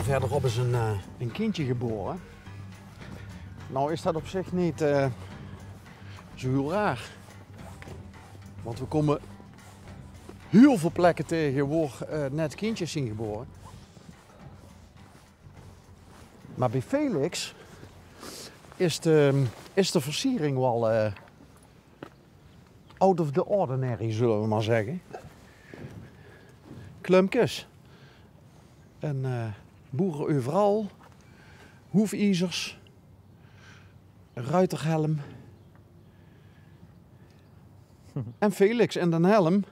verderop is een kindje geboren. Nou is dat op zich niet zo heel raar. Want we komen heel veel plekken tegen waar net kindjes zijn geboren. Maar bij Felix is de versiering wel out of the ordinary, zullen we maar zeggen. Klumpjes. En boeren overal. Hoefijzers. Een ruiterhelm. En Felix en de helm.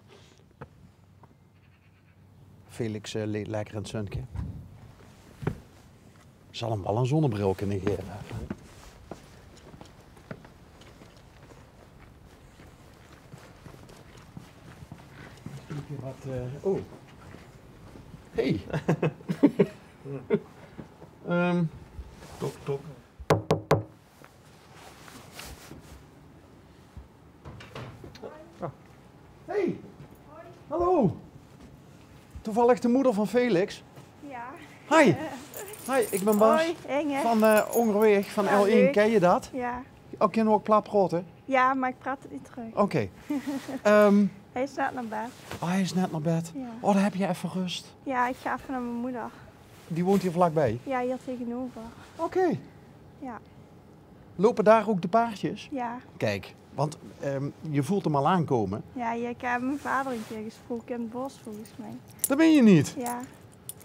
Felix leed lekker in het zonnetje. Zal hem wel een zonnebril kunnen geven. Oh. Hey. Tok, tok. Hey. Hallo. Toevallig de moeder van Felix. Ja. Hi. Hi, ik ben Bas. Hoi, Inge. Van Ongerweg, van Ja, L1. leuk. Ken je dat? Ja. Oh, ken je ook plat praten? Ja, maar ik praat het niet terug. Oké. Hij is net naar bed. Oh, hij is net naar bed. Ja. Oh, dan heb je even rust. Ja, ik ga even naar mijn moeder. Die woont hier vlakbij. Ja, hier tegenover. Oké. Ja. Lopen daar ook de paardjes? Ja. Kijk, want je voelt hem al aankomen. Ja, ik heb mijn vader een keer gesproken in het bos volgens mij. Dat ben je niet. Ja.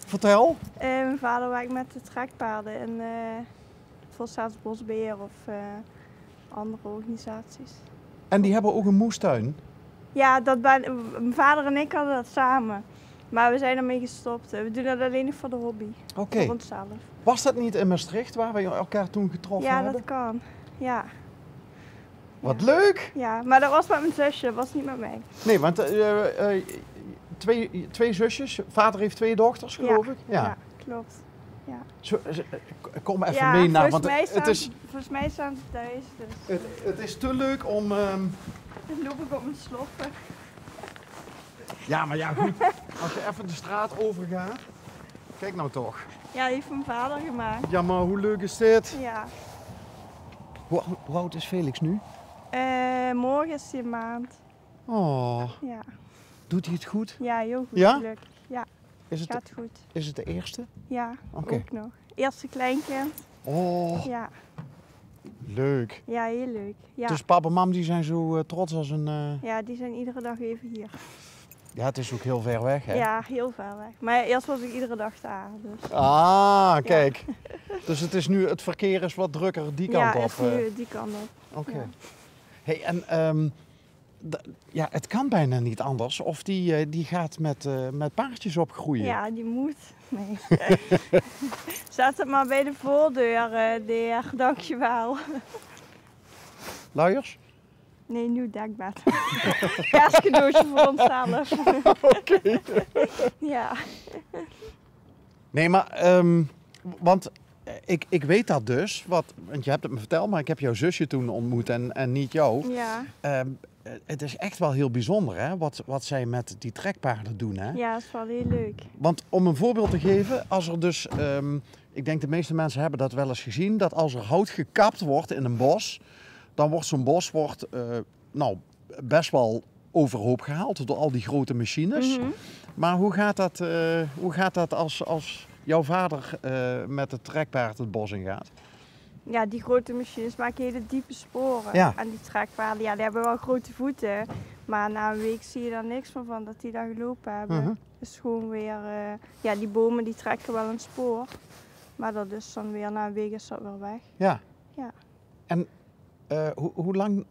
Vertel. Mijn vader werkt met de trekpaarden in voor Staatsbosbeheer of andere organisaties. En die hebben ook een moestuin. Ja, mijn vader en ik hadden dat samen. Maar we zijn ermee gestopt. We doen dat alleen nog voor de hobby. Oké. Voor onszelf. Was dat niet in Maastricht waar we elkaar toen getroffen Ja, hebben? dat kan. Ja. Wat leuk! Ja, maar dat was met mijn zusje, dat was niet met mij. Nee, want twee zusjes. Vader heeft 2 dochters, geloof ik. Ja, klopt. Ja. Kom even Ja, mee naar, volgens want mij volgens mij staan ze thuis. Dus het is te leuk om... dan loop ik op mijn sloffen. Ja, maar ja, goed. Als je even de straat overgaat. Kijk nou toch. Ja, die heeft mijn vader gemaakt. Ja, maar hoe leuk is dit? Ja. Hoe oud is Felix nu? Morgen is hij een maand. Oh, Ja. doet hij het goed? Ja, heel goed. Ja? Gelukkig. Ja, gaat goed. Is het de eerste? Ja, Oké. ook nog. Eerste kleinkind. Oh, Ja. leuk. Ja, heel leuk. Ja. Dus papa en mam die zijn zo trots als een... Ja, die zijn iedere dag even hier. Ja, het is ook heel ver weg, hè? Ja, heel ver weg. Maar eerst was ik iedere dag daar. Dus. Ah, kijk. Dus het is nu, het verkeer is wat drukker die kant ja, op. is nu die kant op. Oké. Ja. Hey, en ja, het kan bijna niet anders. Of die gaat met paardjes opgroeien. Ja, die moet. Nee. Zet het maar bij de voordeur, de heer. Dankjewel. Luiers? Nee, nieuw dekbed. Kerstcadeautje voor onszelf. Oké. Ja. Nee, maar, want ik weet dat dus, want je hebt het me verteld, maar ik heb jouw zusje toen ontmoet en niet jou. Ja. Het is echt wel heel bijzonder, hè, wat zij met die trekpaarden doen, hè? Ja, dat is wel heel leuk. Want om een voorbeeld te geven, als er dus, ik denk de meeste mensen hebben dat wel eens gezien, dat als er hout gekapt wordt in een bos, dan wordt zo'n bos best wel overhoop gehaald door al die grote machines. Mhm. Maar hoe gaat dat als jouw vader met het trekpaard het bos in gaat? Ja, die grote machines maken hele diepe sporen. Ja. En die trekpaarden, ja, die hebben wel grote voeten. Maar na een week zie je daar niks meer van dat die daar gelopen hebben. Mhm. Dus gewoon weer, ja, die bomen die trekken wel een spoor. Maar dat is dan weer, na een week is dat weer weg. Ja. Ja. En hoe lang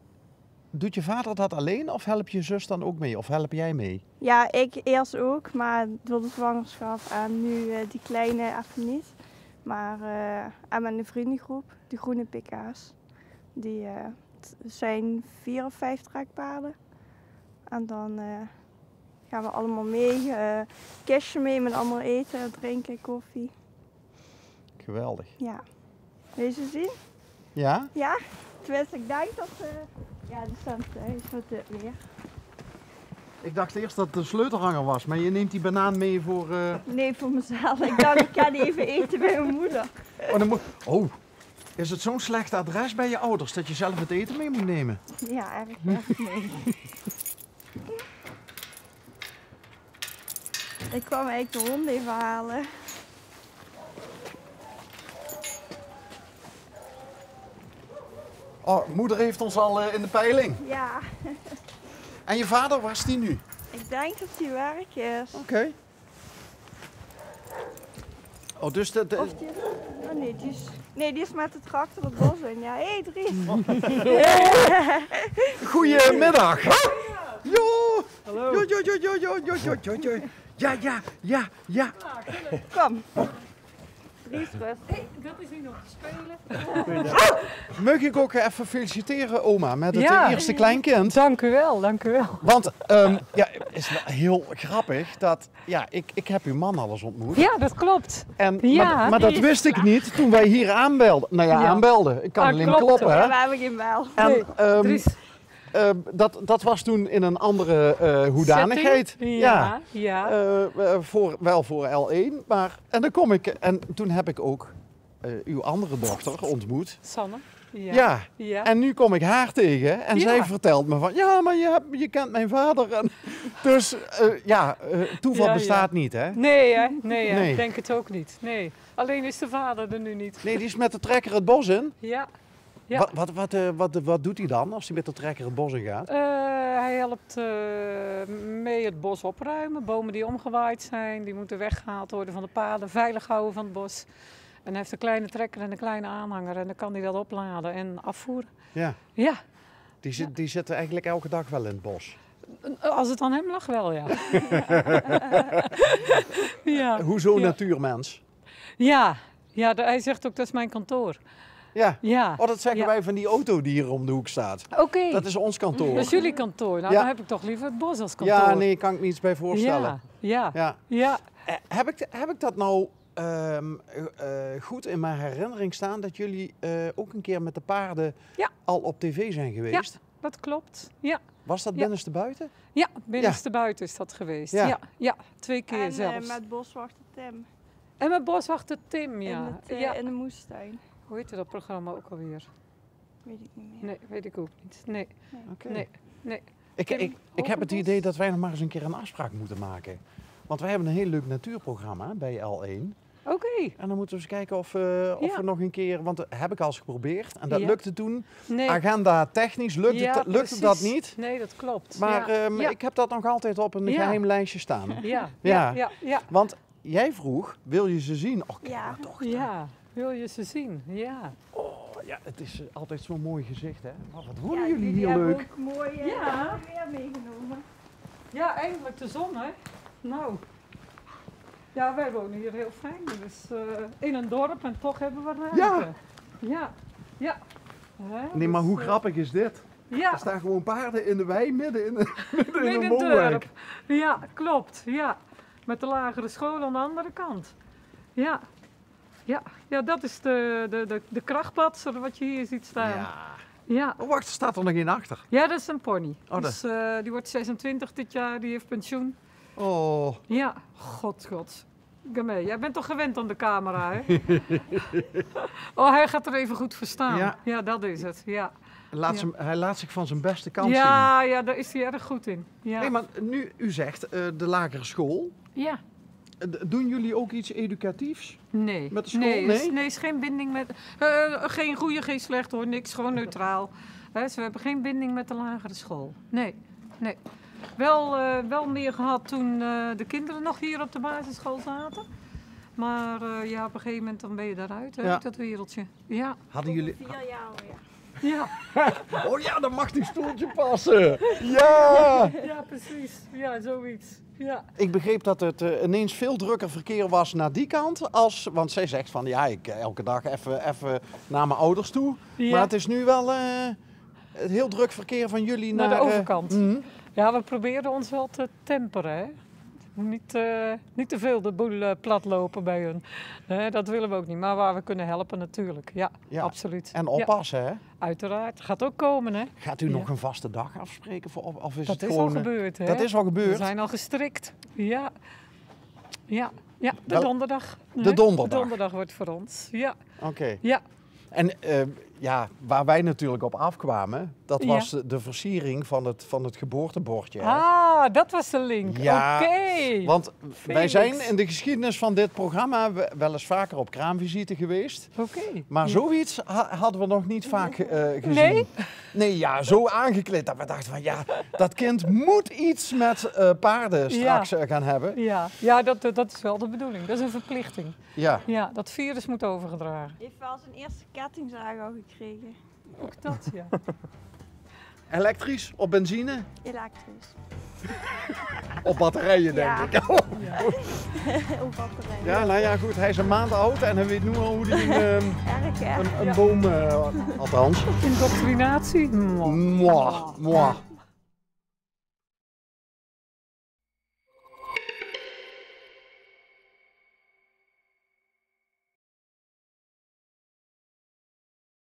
doet je vader dat alleen of help je zus dan ook mee? Of help jij mee? Ja, ik eerst ook, maar door de zwangerschap en nu die kleine even niet. Maar en met een vriendengroep, de Groene Pika's. Die zijn 4 of 5 trekpaarden. En dan gaan we allemaal mee, kistje mee met allemaal eten, drinken, koffie. Geweldig. Ja. Wil je ze zien? Ja? Ja? Tenminste, ik denk dat ja, die staan thuis. Wat dit weer? Ik dacht eerst dat het een sleutelhanger was, maar je neemt die banaan mee voor... Nee, voor mezelf. Ik dacht, ik ga die even eten bij mijn moeder. Oh, is het zo'n slecht adres bij je ouders dat je zelf het eten mee moet nemen? Ja, erg nee. Ik kwam eigenlijk de hond even halen. Oh, moeder heeft ons al in de peiling. Ja, En je vader, waar is die nu? ik denk dat die werk is. Oké. Oh, dus de... Of die... Oh nee, die is met de tractor het bos in. Ja, hé Dries. Goedemiddag. Jo. Hallo. Jo. Ja. Kom. Dries, rust. Hey, dat is niet nog te spelen. Mag ik ook even feliciteren, oma, met het Ja. eerste kleinkind? Dank u wel, dank u wel. Want ja, het is wel heel grappig dat... Ja, ik heb uw man al eens ontmoet. Ja, dat klopt. En, Ja. maar dat wist ik niet toen wij hier aanbelden. Nou ja, Ja. aanbelden. Ik kan Ah, alleen klopt, kloppen, hoor. hè. Ja, we hebben geen bel. Nee, En Dries. dat was toen in een andere hoedanigheid. Setting? Ja. Wel voor L1. Maar, en dan kom ik... En toen heb ik ook uw andere dochter ontmoet. Sanne. Ja. Ja. En nu kom ik haar tegen en Ja. zij vertelt me van... Ja, maar je kent mijn vader. En, dus toeval Ja, ja. bestaat niet, hè? Nee, hè? Nee, hè? Nee. Ik denk het ook niet. Nee. Alleen is de vader er nu niet. Nee, die is met de trekker het bos in. Ja. Ja. Wat doet hij dan als hij met de trekker het bos in gaat? Hij helpt mee het bos opruimen. Bomen die omgewaaid zijn, die moeten weggehaald worden van de paden. Veilig houden van het bos. En hij heeft een kleine trekker en een kleine aanhanger. En dan kan hij dat opladen en afvoeren. Ja, Ja. die zitten eigenlijk elke dag wel in het bos. Als het aan hem lag wel, ja. Ja. Hoezo Ja. natuurmens? Ja, ja, hij zegt ook dat is mijn kantoor. Ja. Ja. Oh, dat zeggen Ja. wij van die auto die hier om de hoek staat. Oké, Dat is ons kantoor. dat is jullie kantoor. Nou, Ja. dan heb ik toch liever het bos als kantoor. Ja, nee, kan ik me iets bij voorstellen. Ja, ja, Ja. ja. Heb ik dat nou goed in mijn herinnering staan dat jullie ook een keer met de paarden Ja. al op tv zijn geweest? Dat klopt. Ja, Was dat Ja. binnenste buiten? ja binnenste buiten is dat geweest. Ja. Ja, 2 keer En zelfs. met boswachter Tim. En met boswachter Tim, ja. Ja. In de moestuin. Hoe heette dat programma ook alweer? Weet ik niet meer. Nee, weet ik ook niet. Nee, Oké. nee. Ik heb het Hogerbos? idee dat wij nog maar eens een keer een afspraak moeten maken. Want wij hebben een heel leuk natuurprogramma bij L1. Oké. En dan moeten we eens kijken of Ja. we nog een keer... Want dat heb ik al eens geprobeerd en dat Ja. lukte toen. Nee. Agenda technisch lukte precies. dat niet. Nee, dat klopt. Maar ja. ik heb dat nog altijd op een Ja. geheim lijstje staan. Ja, Ja. ja. Want jij vroeg, wil je ze zien? Oh, kijk Ja. maar toch. Ja, wil je ze zien? Ja. Oh, ja, het is altijd zo'n mooi gezicht, hè? Oh, wat wonen Ja, jullie die hier hebben leuk. ook mooi Ja. weer meegenomen. Ja, eindelijk de zon, hè? Nou. Ja, wij wonen hier heel fijn. Dus in een dorp en toch hebben we ruimte. Ja. Ja. Ja. Hè, Nee, maar dus, hoe grappig is dit? Ja, Er staan gewoon paarden in de wei midden in in een het woonwijk. dorp. Ja, klopt. Ja. Met de lagere school aan de andere kant. Ja. Ja, ja, dat is de krachtpatser wat je hier ziet staan. Ja. Ja. Oh, wacht, er staat er nog één achter. Ja, dat is een pony. dat- Dus, die wordt 26 dit jaar, die heeft pensioen. Oh, Ja, god. Ga mee. Jij bent toch gewend aan de camera, hè? Oh, hij gaat er even goed verstaan. Ja. Ja, dat is het. Ja, hij laat zich van zijn beste kant zien. ja, daar is hij erg goed in. Ja. Nee, maar nu, u zegt de lagere school. Ja. Doen jullie ook iets educatiefs? Nee. Met de school? Nee, Nee? nee, is geen binding met... geen goede, geen slecht hoor, niks. Gewoon neutraal. Dus we hebben geen binding met de lagere school. Nee. Wel meer gehad toen de kinderen nog hier op de basisschool zaten. Maar ja, op een gegeven moment dan ben je daaruit, hè, Ja. uit dat wereldje. Ja, Hadden jullie... 4 jaar alweer. ja, Oh ja, dan mag die stoeltje passen. Ja! ja, precies. Ja, zoiets. Ja. Ik begreep dat het ineens veel drukker verkeer was naar die kant. Want zij zegt van ja, ik elke dag even naar mijn ouders toe. Ja. Maar het is nu wel het heel druk verkeer van jullie Naar naar... de overkant. mhm. Ja, we proberen ons wel te temperen, hè. Niet te veel de boel plat lopen bij hun. Dat willen we ook niet. Maar waar we kunnen helpen natuurlijk. Ja, Ja. absoluut. En Ja, oppassen, hè? uiteraard. Gaat ook komen, hè? Gaat u Ja. nog een vaste dag afspreken? Of is Dat het is gewoon... al gebeurd, hè? Dat is al We gebeurd? zijn al gestrikt. Ja. Ja, de Wel- donderdag. de donderdag. De donderdag wordt voor ons. Ja. Oké. Ja. En ja, waar wij natuurlijk op afkwamen, dat Ja. was de versiering van het geboortebordje. Hè? Ah, dat was de link. Ja, Oké. Want wij Felix. zijn in de geschiedenis van dit programma wel eens vaker op kraamvisite geweest. Oké. Maar Ja. zoiets hadden we nog niet vaak gezien. Nee? Nee, ja, zo aangekleed dat we dachten van ja, dat kind moet iets met paarden straks gaan hebben. Ja, dat is wel de bedoeling. Dat is een verplichting. Ja, Ja, dat virus moet overgedragen. Heeft wel zijn eerste kettingzaag al gekregen. Ook dat, ja. elektrisch, op benzine, Elektrisch. op batterijen denk Ja. ik. ja. Op batterij. Ja, nou ja, goed, hij is een maand oud en hij weet nu al hoe hij Erg, hè? een Ja. boom, althans. Indoctrinatie? Mwah, mwah.